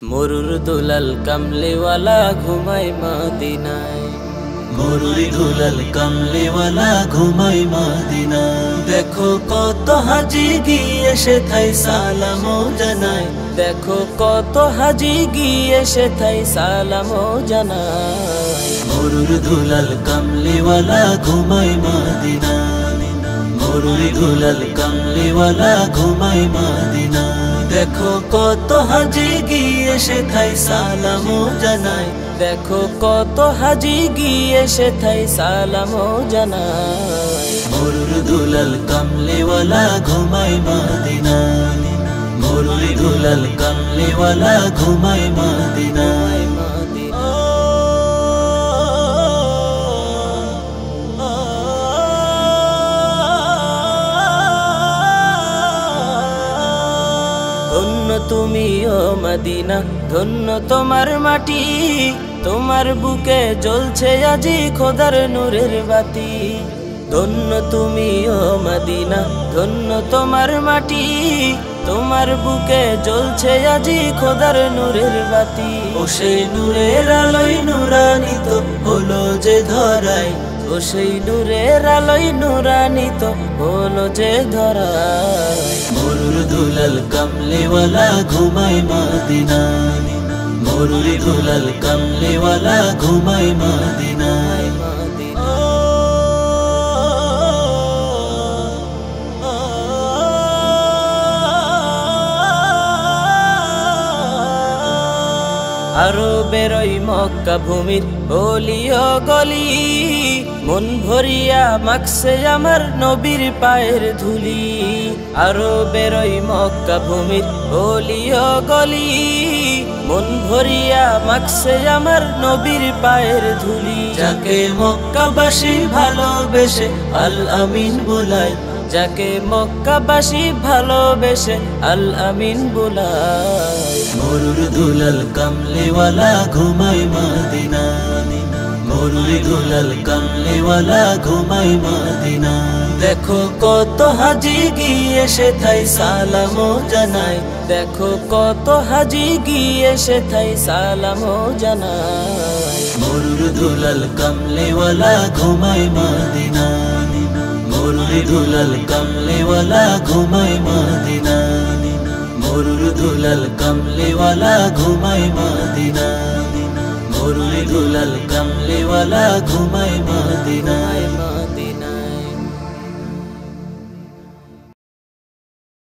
মরুর দুলাল কামলিওয়ালা ঘুমাই মদিনায়। মরুর দুলাল কামলিওয়ালা ঘুমাই মদিনায়। দেখো কত হাজি গিয়ে সেথায় সালামও জানায়। দেখো কত হাজি গিয়ে সেথায় সালামও জানায়। মরুর দুলাল কামলিওয়ালা ঘুমাই মদিনায়। মরুর দুলাল কামলিওয়ালা ঘুমাই মদিনায়। দেখো কত হাজি গিয়ে সেথায় সালামও জানায়। দেখো কত হাজি গিয়ে সেথায় সালামও জানায়। মরুর দুলাল কামলিওয়ালা ঘুমাই মদিনায়। মরুর দুলাল কামলিওয়ালা ঘুমাই মদিনায়। ধন্য তুমি ও মদিনা, ধন্য তোমার মাটি, তোমার বুকে জ্বলছে আজি খোদার নূরের বাতি। ধন্য তুমি ও মদিনা, ধন্য তোমার মাটি, তোমার বুকে জ্বলছে আজি খোদার নূরের বাতি। ও সেই নূরের আলোয় নূরানিত হলো যে ধরায়। ও সেই নূরের আলোয় নূরানিত হলো যে ধরায়। মরুর দুলাল কামলিওয়ালা ঘুমাই মদিনায়। মরুর দুলাল কামলিওয়ালা ঘুমাই মদিনায়। আরো বেরোই মক্কা ভূমির গলিও গলি, মন ভরিয়া মাখছে আমার নবীর পায়ের ধুলি। আরো বেরোই মক্কা ভূমির গলিও গলি, মন ভরিয়া মাখছে আমার নবীর পায়ের ধুলি। যাকে মক্কাবাসী ভালোবেসে আল আমিন বুলায়। যাকে মক্কাবাসী ভালোবেসে আল আমিন বুলায়। মরুর দুলাল কামলিওয়ালা ঘুমাই মদিনায়। মরুর দুলাল কামলিওয়ালা ঘুমাই মদিনায়। দেখো কত হাজি গিয়ে সেথায় সালামও জানায়। দেখো কত হাজি গিয়ে সেথায় সালামও জানায়। মরুর দুলাল কামলিওয়ালা ঘুমাই মদিনায়। মরুর দুলাল কামলিওয়ালা ঘুমাই মদিনায়। মরুর দুলাল কামলিওয়ালা ঘুমাই মদিনায়। মরুর দুলাল কামলিওয়ালা ঘুমাই মদিনায়।